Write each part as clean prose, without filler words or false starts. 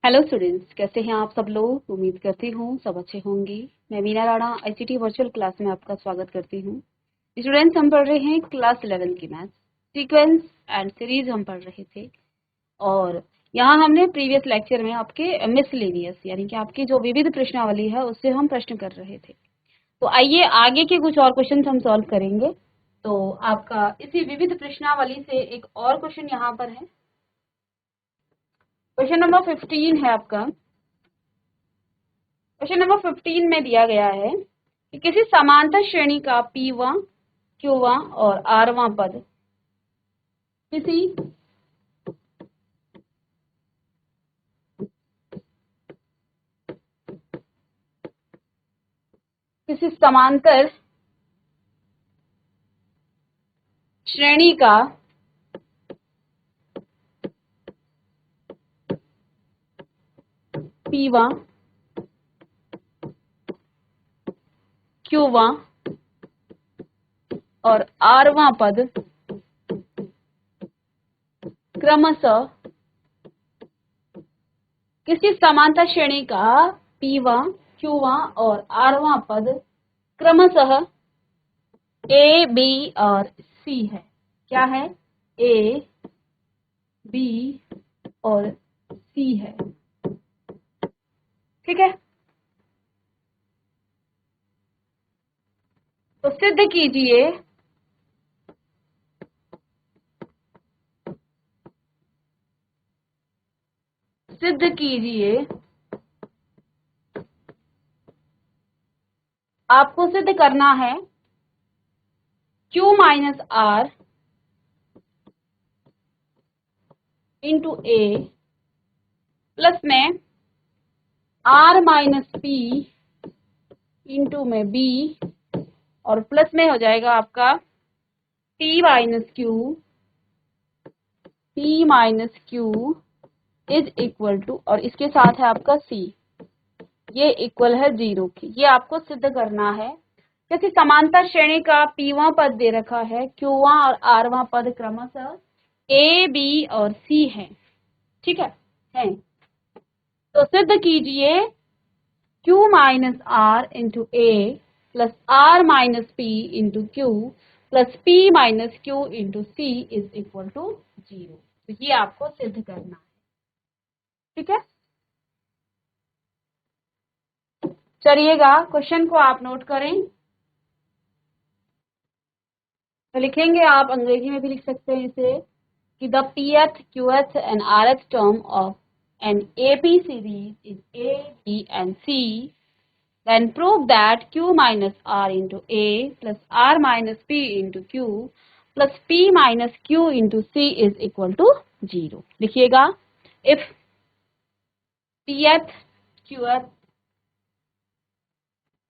Hello students, कैसे हैं आप सब लोग। उम्मीद करती हूँ सब अच्छे होंगे। मैं Meena Rana ICT virtual class में आपका स्वागत करती हूँ। स्टूडेंट्स, हम पढ़ रहे हैं क्लास 11 की मैथ्स सीक्वेंस एंड सीरीज हम पढ़ रहे थे। और यहाँ हमने प्रीवियस लेक्चर में आपके मिसलेनियस यानी कि आपकी जो विविध प्रश्नावली है उससे हम प्रश्न कर रहे थे। तो आइए आगे के कुछ और क्वेश्चन हम सॉल्व करेंगे। तो आपका इसी विविध प्रश्नावली से एक और क्वेश्चन यहाँ पर है। क्वेश्चन नंबर 15 है आपका। क्वेश्चन नंबर 15 में दिया गया है कि किसी समांतर श्रेणी का P1, Q1 और R1 पद किसी समांतर श्रेणी का P1, Q1 और R1 पद क्रमशः किसी समांतर श्रेणी का P1, Q1 और R1 पद क्रमशः A, B और C है। क्या है? A, B और C है। ठीक है, तो सिद्ध कीजिए आपको सिद्ध करना है Q minus R into A plus में R माइनस P इंटू में B और प्लस में हो जाएगा आपका P minus Q is equal to, और इसके साथ है आपका C, ये इक्वल है 0 की। ये आपको सिद्ध करना है। क्योंकि समांतर श्रेणी का P1 पद दे रखा है, Q1 और R1 पद क्रमशः A, B और C है। ठीक है। तो सिद्ध कीजिए Q minus R into A plus R minus P into Q plus P minus Q into C is equal to 0। तो ये आपको सिद्ध करना है। ठीक है, चलिएगा क्वेश्चन को आप नोट करें। तो लिखेंगे, आप अंग्रेजी में भी लिख सकते हैं इसे, कि the pth, qth and rth term of an AP series is A, B and C. Then prove that Q minus R into A plus R minus P into Q plus P minus Q into C is equal to 0. लिखिएगा, if pth, qth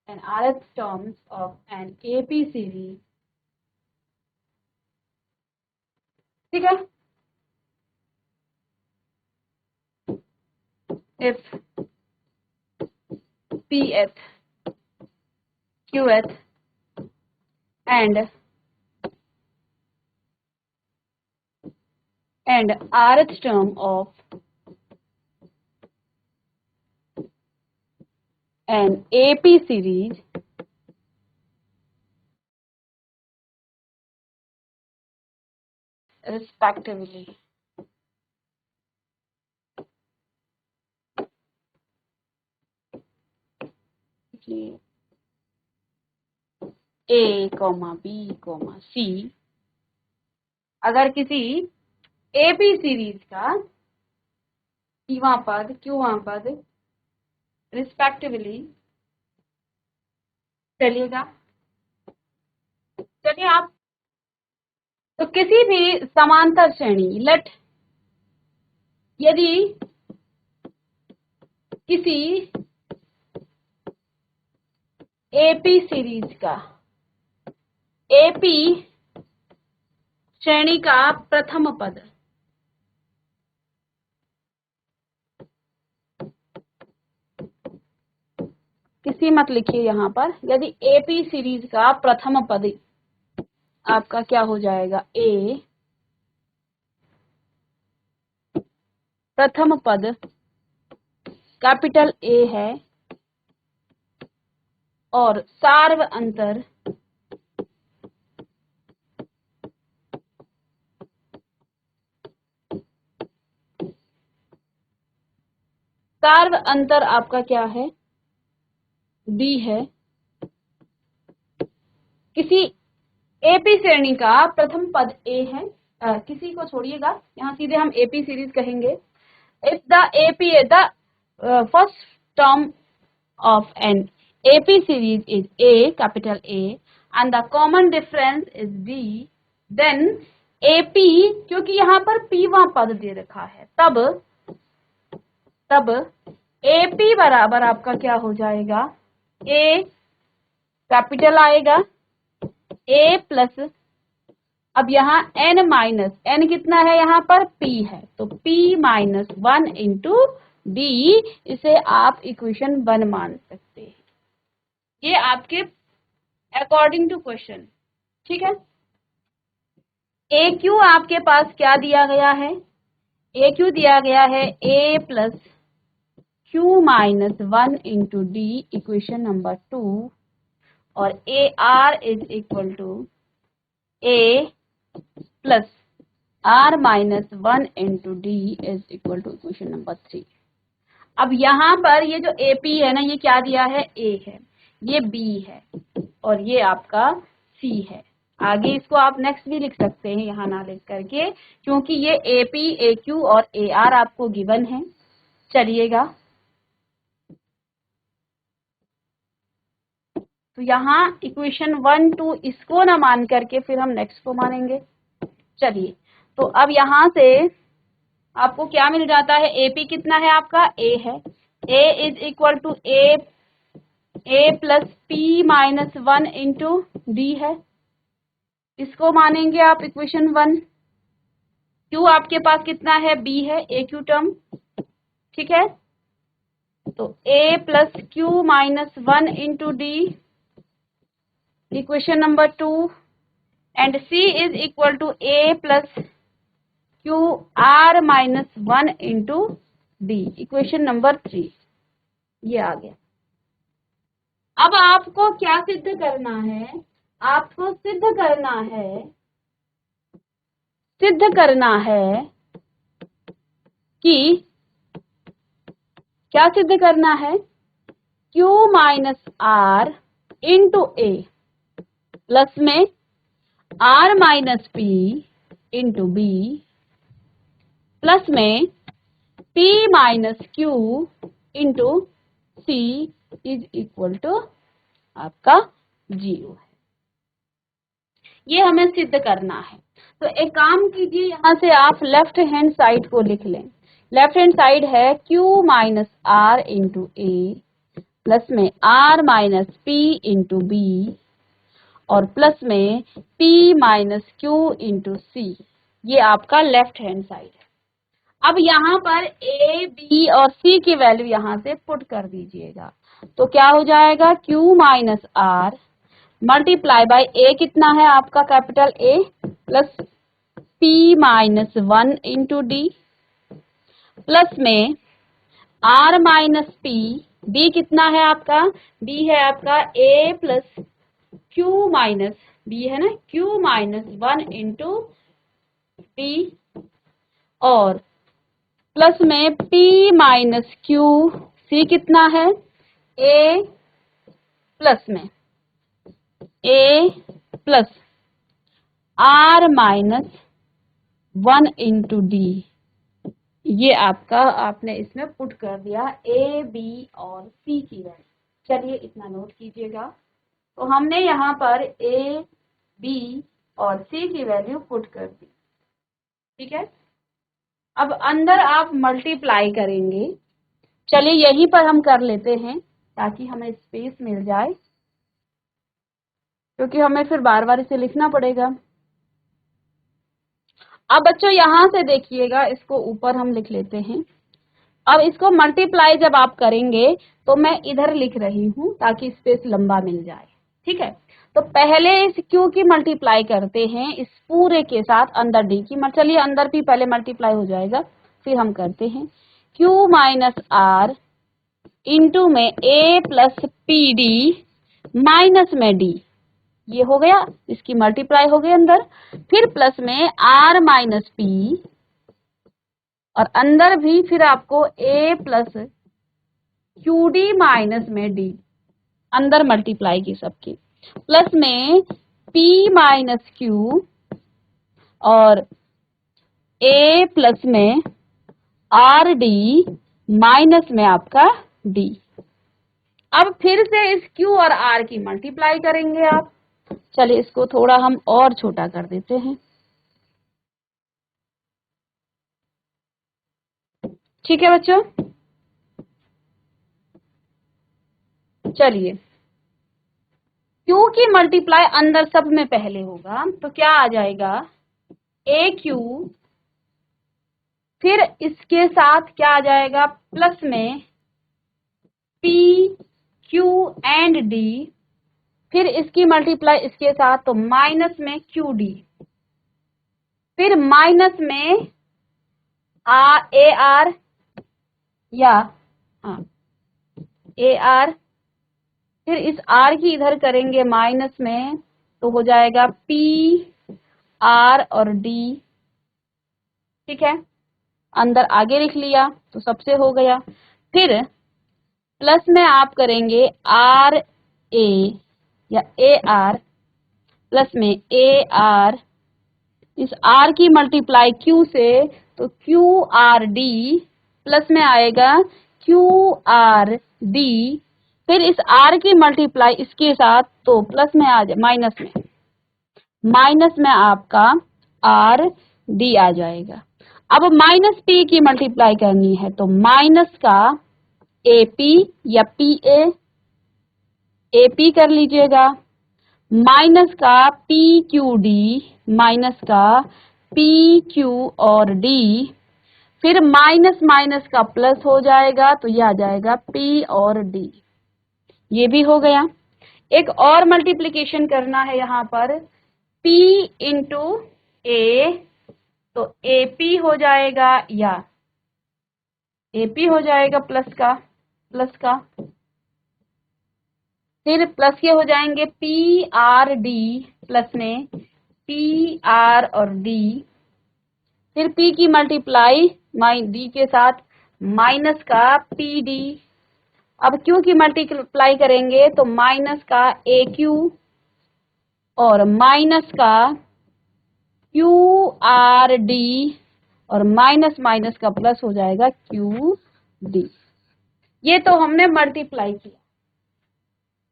and rth terms of an AP series, ठीक है, if pth, qth and rth term of an AP series respectively. A, B, C अगर किसी AP series का P1 पद, Q1 पद respectively, चलिएगा, चलिए आप, तो किसी भी समांतर श्रेणी, लेट, यदि किसी AP सीरीज का AP श्रेणी का प्रथम पद किसी मत लिखिए यहाँ पर, यदि AP सीरीज का प्रथम पद आपका क्या हो जाएगा, A प्रथम पद कैपिटल ए है और सार्व अंतर आपका क्या है, डी है। किसी एपी श्रेणी का प्रथम पद ए है, किसी को छोड़िएगा, यहाँ सीधे हम एपी सीरीज कहेंगे। If the AP the first term of an AP series is A, capital A, and the common difference is D, then AP, क्योंकि यहाँ पर P पद दे रखा है, तब AP बराबर आपका क्या हो जाएगा, A कैपिटल आएगा, A प्लस, अब यहाँ N माइनस, N कितना है यहाँ पर, P है, तो P माइनस 1 इंटू D, इसे आप इक्वेशन 1 मान सकते हैं। ये आपके अकॉर्डिंग टू क्वेश्चन, ठीक है। AQ आपके पास क्या दिया गया है, AQ दिया गया है A plus Q minus 1 into D, equation number 2, और AR is equal to A plus R minus 1 into D is equal to equation number 3। अब यहाँ पर ये जो AP है ना, ये क्या दिया है, A है, ये B है, और ये आपका C है। आगे इसको आप नेक्स्ट भी लिख सकते हैं यहाँ ना लिख करके, क्योंकि ये AP, AQ और AR आपको गिवन है। चलिएगा, तो यहाँ इक्वेशन 1 2 इसको ना मान करके फिर हम नेक्स्ट को मानेंगे। चलिए, तो अब यहाँ से आपको क्या मिल जाता है, AP कितना है आपका, A है, A is equal to A plus P minus 1 into D है, इसको मानेंगे आप इक्वेशन 1। Q आपके पास कितना है, B है, AQ टर्म, ठीक है, तो A plus Q minus 1 into D, equation number 2, and C is equal to A plus Q R minus 1 into D, equation number 3। ये आ गया। अब आपको क्या सिद्ध करना है, आपको सिद्ध करना है कि क्या सिद्ध करना है, Q minus R into A plus में R minus P into B plus में P minus Q into C is equal to आपका 0 है। ये हमें सिद्ध करना है। तो एक काम कीजिए, यहाँ से आप लेफ्ट हैंड साइड को लिख लें। लेफ्ट हैंड साइड है Q minus R into A plus में R minus P into B और प्लस में P minus Q into C, ये आपका लेफ्ट हैंड साइड है। अब यहाँ पर A, B और C की वैल्यू यहाँ से पुट कर दीजिएगा, तो क्या हो जाएगा, Q minus R multiply by A कितना है आपका, capital A plus P minus 1 into D plus में R माइनस P, D कितना है आपका, D है आपका A plus Q minus, D है ना, Q माइनस 1 इंटू D और प्लस में P माइनस Q, C कितना है, A प्लस में A plus R minus 1 into D, ये आपका आपने इसमें पुट कर दिया A, B और C की वैल्यू। चलिए इतना नोट कीजिएगा। तो हमने यहाँ पर A, B और C की वैल्यू पुट कर दी, ठीक है। अब अंदर आप मल्टीप्लाई करेंगे। चलिए यहीं पर हम कर लेते हैं ताकि हमें स्पेस मिल जाए, क्योंकि हमें फिर बार बार इसे लिखना पड़ेगा। अब बच्चों यहाँ से देखिएगा, इसको ऊपर हम लिख लेते हैं। अब इसको मल्टीप्लाई जब आप करेंगे तो मैं इधर लिख रही हूँ ताकि स्पेस लंबा मिल जाए, ठीक है। तो पहले इस Q की मल्टीप्लाई करते हैं इस पूरे के साथ अंदर D की, चलिए अंदर भी पहले मल्टीप्लाई हो जाएगा फिर हम करते हैं। Q माइनस R इंटू में a plus P D minus में d, ये हो गया, इसकी मल्टीप्लाई हो गई अंदर, फिर प्लस में r माइनस पी, और अंदर भी फिर आपको a plus Q D minus में d, अंदर मल्टीप्लाई की सबकी, प्लस में p माइनस क्यू और a प्लस में आर डी माइनस में आपका d। अब फिर से इस q और r की मल्टीप्लाई करेंगे आप। चलिए इसको थोड़ा हम और छोटा कर देते हैं। ठीक है बच्चों, चलिए q की मल्टीप्लाई अंदर सब में पहले होगा तो क्या आ जाएगा, ए क्यू, फिर इसके साथ क्या आ जाएगा, प्लस में पी क्यू एंड डी, फिर इसकी मल्टीप्लाई इसके साथ तो माइनस में क्यू डी, फिर माइनस में ए आर या ए आर, फिर इस आर की इधर करेंगे माइनस में तो हो जाएगा पी आर और डी। ठीक है, अंदर आगे लिख लिया तो सबसे हो गया, फिर प्लस में आप करेंगे आर ए या ए आर, प्लस में ए आर, इस आर की मल्टीप्लाई क्यू से तो क्यू आर डी, प्लस में आएगा क्यू आर डी, फिर इस आर की मल्टीप्लाई इसके साथ तो प्लस में आ जाए, माइनस में आपका आर डी आ जाएगा। अब माइनस पी की मल्टीप्लाई करनी है तो माइनस का ए पी या पी ए पी कर लीजिएगा, माइनस का पी क्यू डी, माइनस का पी क्यू और डी, फिर माइनस माइनस का प्लस हो जाएगा तो यह आ जाएगा पी और डी, ये भी हो गया। एक और मल्टीप्लिकेशन करना है यहाँ पर, P इंटू ए, तो AP हो जाएगा या AP हो जाएगा प्लस का, फिर प्लस के हो जाएंगे PRD, प्लस में PR और D, फिर P की मल्टीप्लाई D के साथ माइनस का PD, अब Q की मल्टीप्लाई करेंगे तो माइनस का AQ और माइनस का QRD और माइनस माइनस का प्लस हो जाएगा QD। ये तो हमने मल्टीप्लाई किया।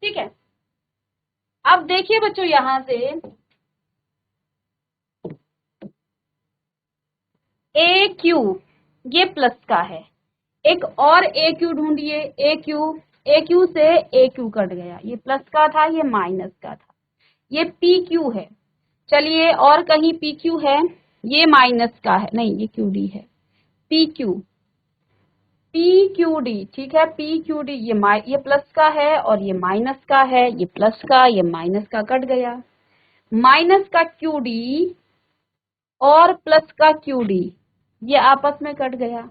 ठीक है, अब देखिए बच्चों यहां से AQ ये प्लस का है, एक और AQ ढूंढिए, AQ से AQ कट गया, ये प्लस का था ये माइनस का था, ये PQ है। चलिए और कहीं PQ है, ये माइनस का है, नहीं ये QD है, PQD। ठीक है, PQD ये प्लस का है और ये माइनस का है, ये प्लस का ये माइनस का कट गया, माइनस का QD और प्लस का QD ये आपस में कट गया,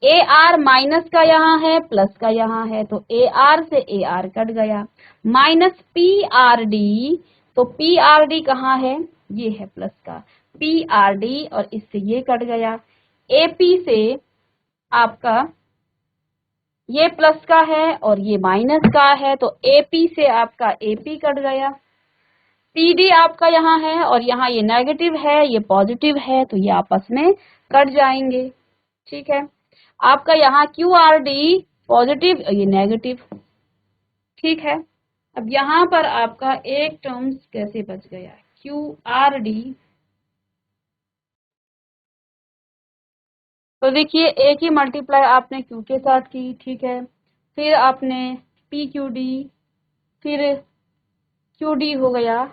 AR माइनस का यहाँ है प्लस का यहाँ है तो AR से AR कट गया, माइनस PRD, तो PRD कहाँ है, ये है प्लस का PRD और इससे ये कट गया, AP से आपका ये प्लस का है और ये माइनस का है तो AP से आपका AP कट गया, PD आपका यहाँ है और यहाँ ये नेगेटिव है ये पॉजिटिव है तो ये आपस में कट जाएंगे। ठीक है, आपका यहाँ QRD पॉजिटिव ये नेगेटिव। ठीक है, अब यहाँ पर आपका एक टर्म्स कैसे बच गया, QRD, तो देखिए एक ही मल्टीप्लाई आपने Q के साथ की। ठीक है, फिर आपने PQD, फिर QD हो गया।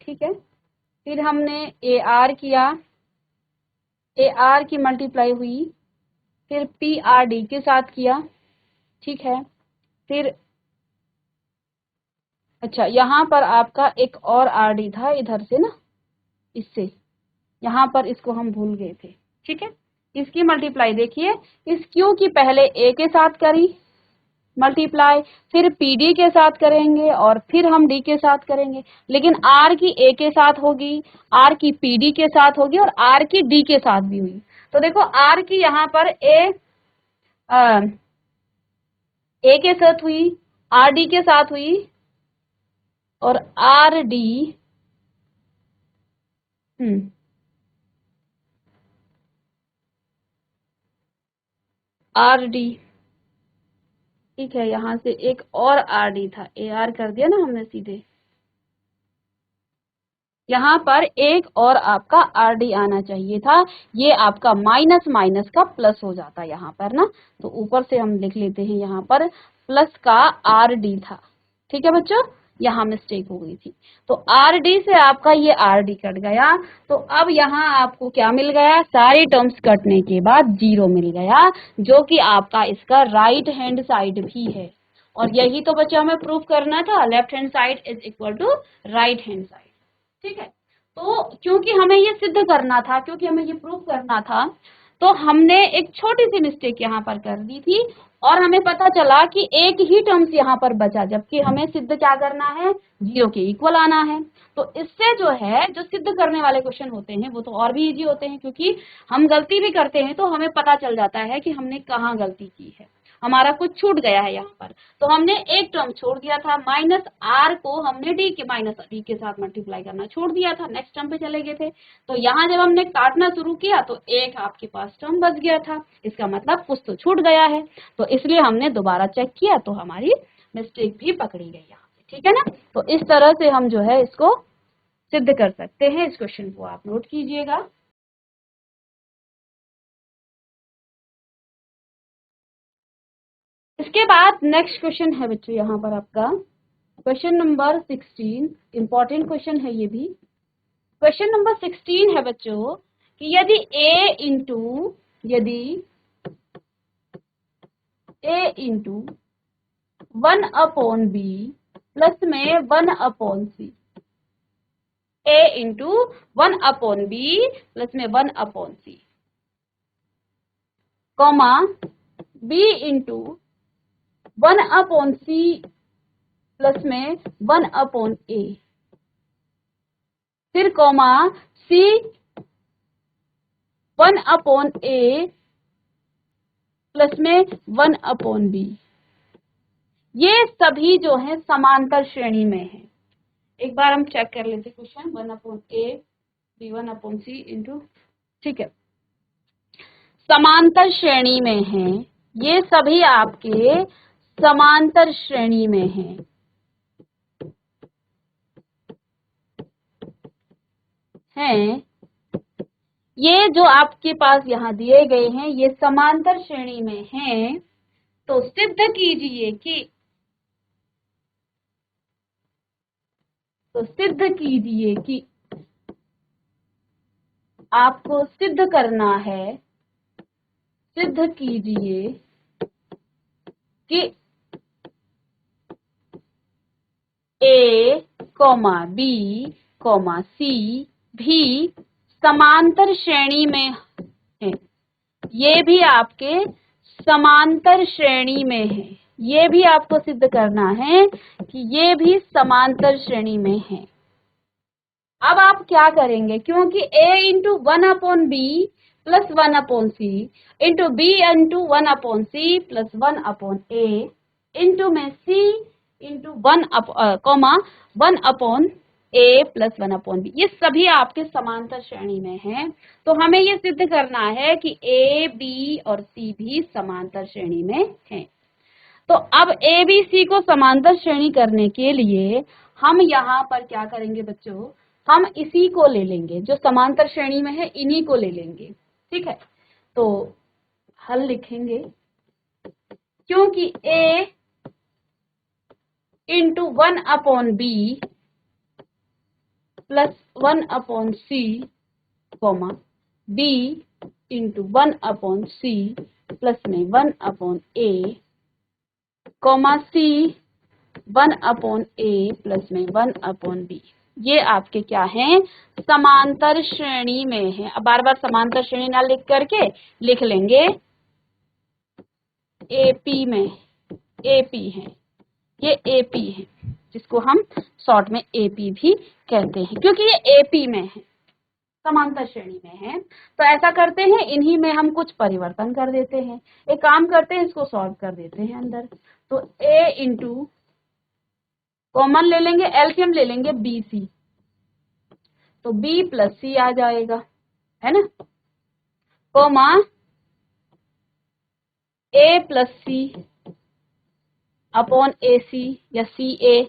ठीक है, फिर हमने AR किया, AR की मल्टीप्लाई हुई, फिर PRD के साथ किया। ठीक है, फिर अच्छा यहाँ पर आपका एक और RD था इधर से ना, इससे यहाँ पर इसको हम भूल गए थे। ठीक है, इसकी मल्टीप्लाई देखिए, इस Q की पहले A के साथ करी, मल्टीप्लाई, फिर PD के साथ करेंगे और फिर हम D के साथ करेंगे। लेकिन R की A के साथ होगी, R की PD के साथ होगी और R की D के साथ भी हुई। तो देखो R की यहाँ पर A के साथ हुई, RD के साथ हुई और RD RD, ठीक है। यहाँ से एक और RD था, AR कर दिया ना हमने सीधे, यहाँ पर एक और आपका RD आना चाहिए था। ये आपका माइनस माइनस का प्लस हो जाता यहाँ पर ना, तो ऊपर से हम लिख लेते हैं यहाँ पर प्लस का RD था। ठीक है बच्चों, यहाँ मिस्टेक हो गई थी। तो RD से आपका ये RD कट गया। तो अब यहाँ आपको क्या मिल गया, सारे टर्म्स कटने के बाद 0 मिल गया, जो कि आपका इसका राइट हैंड साइड भी है। और यही तो बच्चों हमें प्रूफ करना था, left hand side is equal to right hand side. ठीक है, तो क्योंकि हमें ये सिद्ध करना था, क्योंकि हमें ये प्रूफ करना था, तो हमने एक छोटी सी मिस्टेक यहाँ पर कर दी थी और हमें पता चला कि एक ही टर्म्स यहाँ पर बचा, जबकि हमें सिद्ध क्या करना है, 0 के इक्वल आना है। तो इससे जो है, जो सिद्ध करने वाले क्वेश्चन होते हैं वो तो और भी इजी होते हैं, क्योंकि हम गलती भी करते हैं तो हमें पता चल जाता है कि हमने कहाँ गलती की है, हमारा कुछ छूट गया है यहाँ पर। तो हमने एक टर्म छोड़ दिया था, माइनस R को हमने माइनस D के साथ मल्टीप्लाई करना छोड़ दिया था, नेक्स्ट टर्म पे चले गए थे। तो यहाँ जब हमने काटना शुरू किया तो एक आपके पास टर्म बच गया था, इसका मतलब कुछ तो छूट गया है। तो इसलिए हमने दोबारा चेक किया तो हमारी मिस्टेक भी पकड़ी गई यहाँ पे। ठीक है ना, तो इस तरह से हम जो है इसको सिद्ध कर सकते हैं। इस क्वेश्चन को आप नोट कीजिएगा। इसके बाद नेक्स्ट क्वेश्चन है बच्चों यहाँ पर आपका क्वेश्चन नंबर 16, इंपॉर्टेंट क्वेश्चन है ये भी। क्वेश्चन नंबर 16 है बच्चों कि यदि A इंटू 1/b प्लस में 1/c, A into 1/b plus में 1/c, comma B into 1/c plus में 1/a, फिर कॉमा C 1/a प्लस में 1/b। ये सभी जो है समांतर श्रेणी में है। एक बार हम चेक कर लेते question, 1/a b 1/c into, ठीक है, समांतर श्रेणी में है, ये सभी आपके समांतर श्रेणी में हैं। ये जो आपके पास यहाँ दिए गए हैं ये समांतर श्रेणी में हैं। तो सिद्ध कीजिए कि आपको सिद्ध करना है, सिद्ध कीजिए कि A, B, C भी समांतर श्रेणी में है। ये भी आपके समांतर श्रेणी में है। ये भी आपको सिद्ध करना है कि ये भी समांतर श्रेणी में है। अब आप क्या करेंगे, क्योंकि A into 1/b plus 1/c into B into 1/c plus 1/a into में C into 1/a plus 1/b, ये सभी आपके समांतर श्रेणी में हैं। तो हमें ये सिद्ध करना है कि A, B और C भी समांतर श्रेणी में हैं। तो अब A, B, C को समांतर श्रेणी करने के लिए हम यहाँ पर क्या करेंगे बच्चों, हम इसी को ले लेंगे, जो समांतर श्रेणी में है इन्हीं को ले लेंगे। ठीक है, तो हल लिखेंगे, क्योंकि A into 1/b plus 1/c, B into 1/c plus में 1/a, C 1/a प्लस में 1/b, ये आपके क्या हैं, समांतर श्रेणी में है। अब बार बार समांतर श्रेणी ना लिख करके लिख लेंगे AP में एपी है, ये एपी है, जिसको हम शॉर्ट में एपी भी कहते हैं, क्योंकि ये एपी में है, समांतर श्रेणी में है। तो ऐसा करते हैं, इन्हीं में हम कुछ परिवर्तन कर देते हैं। एक काम करते हैं, इसको सॉल्व कर देते हैं अंदर। तो a इंटू कॉमन ले लेंगे, एलसीएम ले लेंगे बी सी, तो b प्लस सी आ जाएगा, है ना, comma a plus C upon A C या सी ए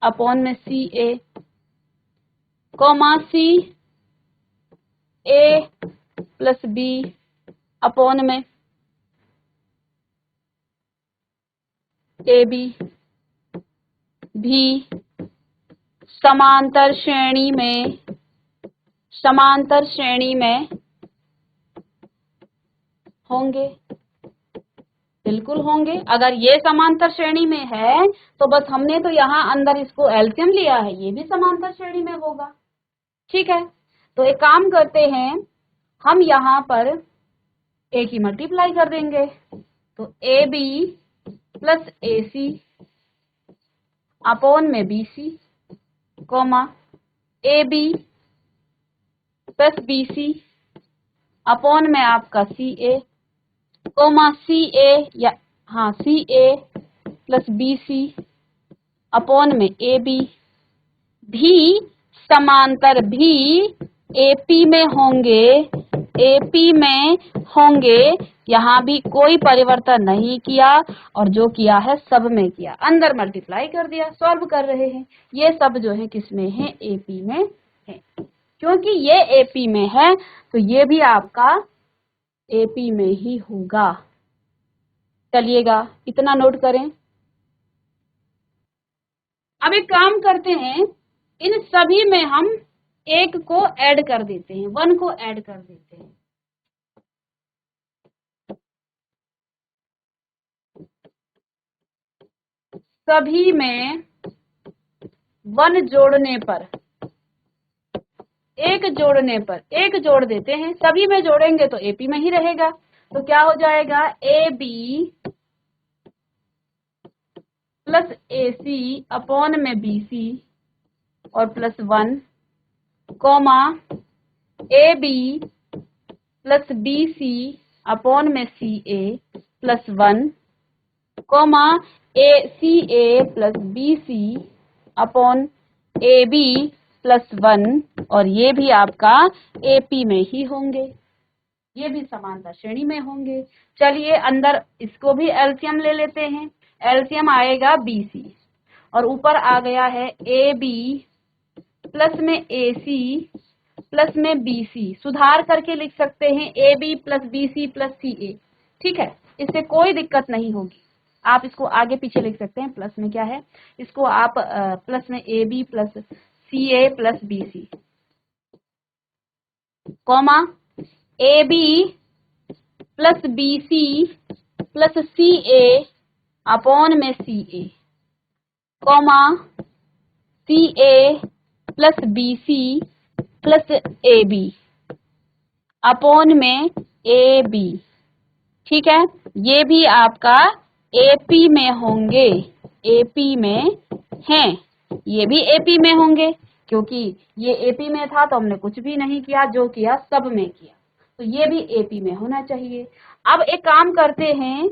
अपॉन में C A, comma C A plus B upon में ए बी भी समांतर श्रेणी में होंगे। बिल्कुल होंगे। अगर ये समांतर श्रेणी में है तो बस हमने तो यहाँ अंदर इसको एलसीएम लिया है, ये भी समांतर श्रेणी में होगा। ठीक है, तो एक काम करते हैं, हम यहाँ पर ए की मल्टीप्लाई कर देंगे, तो A B plus A C upon में B C, comma A B plus B C upon में आपका C A, comma C A या हाँ C A plus B C upon में ए बी भी समांतर भी एपी में होंगे, यहाँ भी कोई परिवर्तन नहीं किया और जो किया है सब में किया, अंदर मल्टीप्लाई कर दिया, सॉल्व कर रहे हैं। ये सब जो है किसमें है, एपी में है। क्योंकि ये एपी में है तो ये भी आपका एपी में ही होगा। चलिएगा, इतना नोट करें। अब एक काम करते हैं, इन सभी में हम एक को ऐड कर देते हैं, 1 को ऐड कर देते हैं। सभी में 1 जोड़ने पर, एक जोड़ देते हैं। सभी में जोड़ेंगे तो एपी में ही रहेगा, तो क्या हो जाएगा, A B plus A C upon में बी सी और plus 1, comma A B plus B C upon में C A plus 1, comma A C A plus B C upon A B plus 1, और ये भी आपका एपी में ही होंगे, ये भी समांतर श्रेणी में होंगे। चलिए अंदर इसको भी एलसीएम ले लेते हैं। एलसीएम आएगा बी सी और ऊपर आ गया है ए बी प्लस में ए सी प्लस में बी सी, सुधार करके लिख सकते हैं A B plus B C plus C A. ठीक है, इससे कोई दिक्कत नहीं होगी, आप इसको आगे पीछे लिख सकते हैं। प्लस में क्या है, इसको आप प्लस में A B plus C A plus B C, comma A B plus B C plus C A upon में C A, comma C A plus B C plus A B upon में A B. ठीक है, ये भी आपका AP में होंगे, AP में हैं, ये भी एपी में होंगे, क्योंकि ये एपी में था तो हमने कुछ भी नहीं किया, जो किया सब में किया, तो ये भी एपी में होना चाहिए। अब एक काम करते हैं,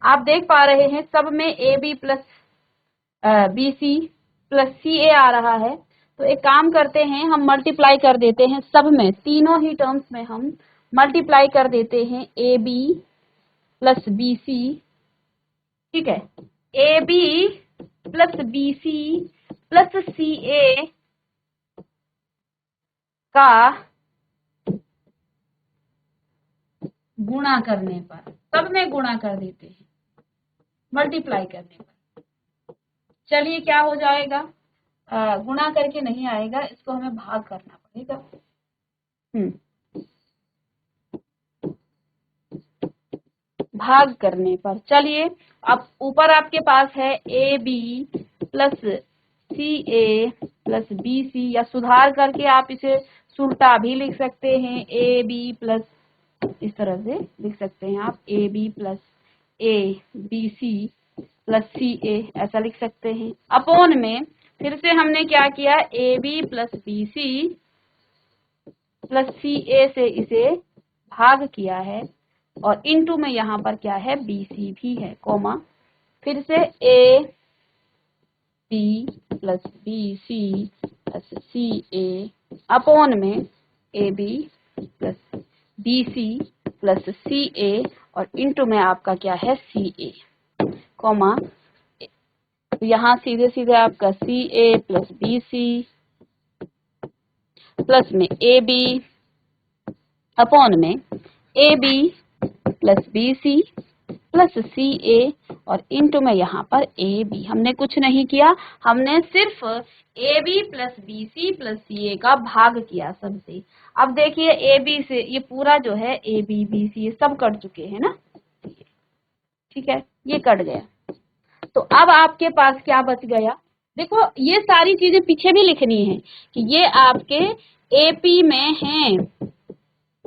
आप देख पा रहे हैं सब में A B plus B C plus C A आ रहा है, तो एक काम करते हैं, हम मल्टीप्लाई कर देते हैं सब में, तीनों ही टर्म्स में हम मल्टीप्लाई कर देते हैं A B plus B C. ठीक है, A B plus B C plus C A का गुणा करने पर, सब में गुणा कर देते हैं मल्टीप्लाई करने पर। चलिए क्या हो जाएगा, गुणा करके नहीं आएगा, इसको हमें भाग करना पड़ेगा। भाग करने पर, चलिए अब ऊपर आपके पास है A B plus C A plus B C, या सुधार करके आप इसे उल्टा भी लिख सकते हैं, ए बी प्लस, इस तरह से लिख सकते हैं आप, A B plus A B C plus C A, ऐसा लिख सकते हैं। अपॉन में फिर से हमने क्या किया, A B plus B C plus C A से इसे भाग किया है, और इनटू में यहाँ पर क्या है, बी सी भी है, कोमा फिर से A B plus B C plus C A upon में A B plus B C plus C A, और इनटू में आपका क्या है, सी ए, कोमा यहाँ सीधे सीधे आपका C A plus B C plus में ए बी अपॉन में A B plus B C plus C A, और इनटू में यहाँ पर ए बी। हमने कुछ नहीं किया, हमने सिर्फ A B plus B C plus C A का भाग किया सबसे। अब देखिए ए बी से ये पूरा जो है ए बी बी सी ये सब कट चुके हैं ना, ठीक है, ये कट गया। तो अब आपके पास क्या बच गया, देखो ये सारी चीजें पीछे भी लिखनी है कि ये आपके एपी में हैं,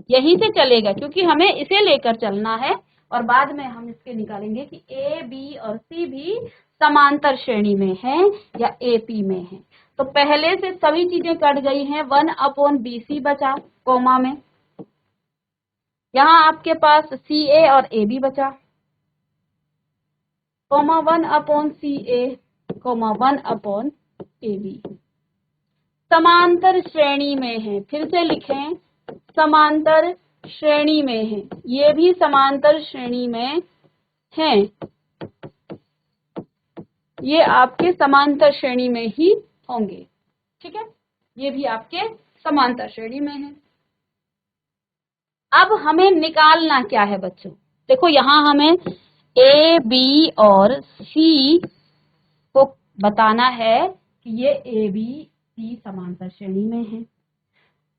यहीं से चलेगा क्योंकि हमें इसे लेकर चलना है, और बाद में हम इसके निकालेंगे कि ए बी और सी भी समांतर श्रेणी में है या एपी में है। तो पहले से सभी चीजें कट गई हैं, 1/BC बचा कोमा में, यहाँ आपके पास सी ए और ए बी बचा, कोमा 1/CA कोमा 1/AB समांतर श्रेणी में है। फिर से लिखें, समांतर श्रेणी में है, ये भी समांतर श्रेणी में हैं, ये आपके समांतर श्रेणी में ही होंगे, ठीक है, ये भी आपके समांतर श्रेणी में है। अब हमें निकालना क्या है बच्चों, देखो यहाँ हमें ए बी और सी को बताना है कि ये ए बी सी समांतर श्रेणी में है।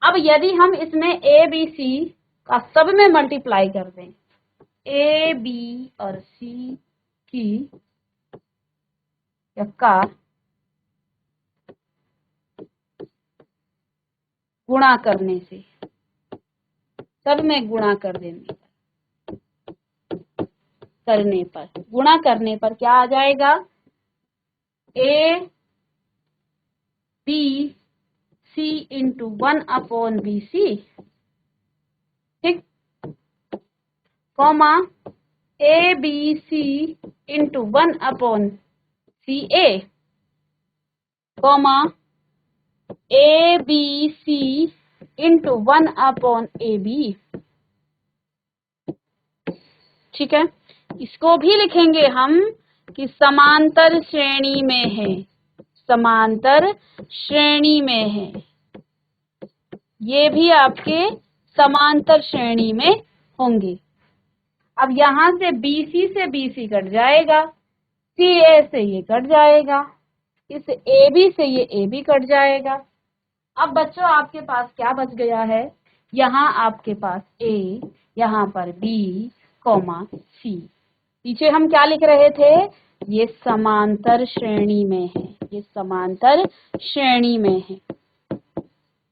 अब यदि हम इसमें ए बी सी का सब में मल्टीप्लाई कर दें, ए बी और सी की का गुणा करने से, सब में गुणा गुणा करने पर क्या आ जाएगा, A B C into 1/BC, ठीक, comma A B C into 1/CA, comma A B C into 1/AB, ठीक है। इसको भी लिखेंगे हम कि समांतर श्रेणी में है, समांतर श्रेणी में है, ये भी आपके समांतर श्रेणी में होंगे। अब यहां से BC से BC कट जाएगा, CA से ये कट जाएगा, इस AB से ये AB कट जाएगा। अब बच्चों आपके पास क्या बच गया है, यहाँ आपके पास A, यहाँ पर B, C। पीछे हम क्या लिख रहे थे, ये समांतर श्रेणी में है, ये समांतर श्रेणी में है,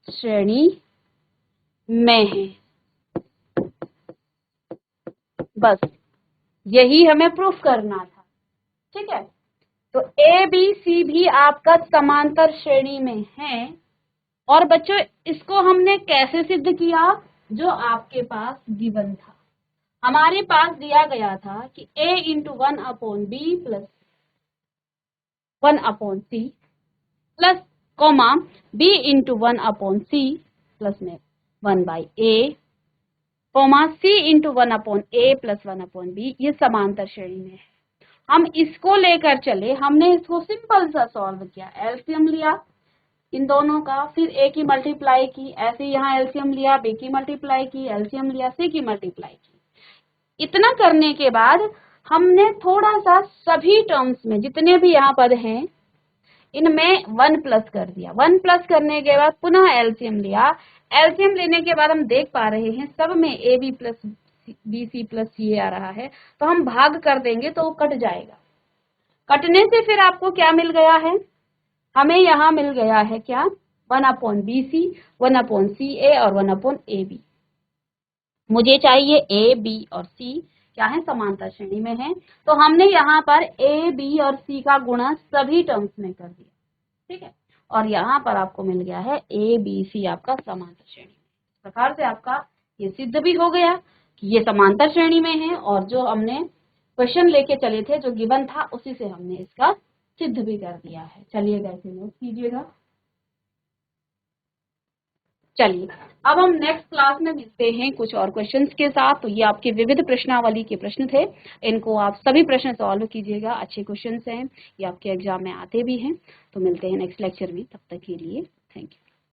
श्रेणी में है, बस यही हमें प्रूफ करना था, ठीक है। तो ए बी सी भी आपका समांतर श्रेणी में है। और बच्चों इसको हमने कैसे सिद्ध किया, जो आपके पास गिवन था, हमारे पास दिया गया था कि a into 1/B plus 1/C plus comma b into 1/C plus में 1/A comma c into 1/A plus 1/B, ये समांतर श्रेणी में है। हम इसको लेकर चले, हमने इसको सिंपल सा सॉल्व किया, एलसीएम लिया इन दोनों का, फिर a की मल्टीप्लाई की, ऐसे यहाँ एलसीएम लिया, b की मल्टीप्लाई की, एलसीएम लिया, c की मल्टीप्लाई की। इतना करने के बाद हमने थोड़ा सा सभी टर्म्स में जितने भी यहाँ पद हैं इनमें 1 प्लस कर दिया। 1 प्लस करने के बाद पुनः एलसीएम लिया, एलसीएम लेने के बाद हम देख पा रहे हैं सब में A B plus B C plus C आ रहा है, तो हम भाग कर देंगे तो वो कट जाएगा। कटने से फिर आपको क्या मिल गया है, हमें यहाँ मिल गया है क्या, 1/BC 1/CA और 1/AB। मुझे चाहिए A, B और C क्या है, समांतर श्रेणी में है। तो हमने यहाँ पर ए बी और सी का गुणा सभी टर्म्स में कर दिया, ठीक है, और यहाँ पर आपको मिल गया है ए बी सी आपका समांतर श्रेणी में। इस प्रकार से आपका ये सिद्ध भी हो गया कि ये समांतर श्रेणी में है, और जो हमने क्वेश्चन लेके चले थे जो गिवन था उसी से हमने इसका सिद्ध भी कर दिया है। चलिएगा इसे नोट कीजिएगा। चलिए अब हम नेक्स्ट क्लास में मिलते हैं कुछ और क्वेश्चंस के साथ। तो ये आपके विविध प्रश्नावली के प्रश्न थे, इनको आप सभी प्रश्न सॉल्व कीजिएगा। अच्छे क्वेश्चंस हैं, ये आपके एग्जाम में आते भी हैं। तो मिलते हैं नेक्स्ट लेक्चर में, तब तक के लिए थैंक यू।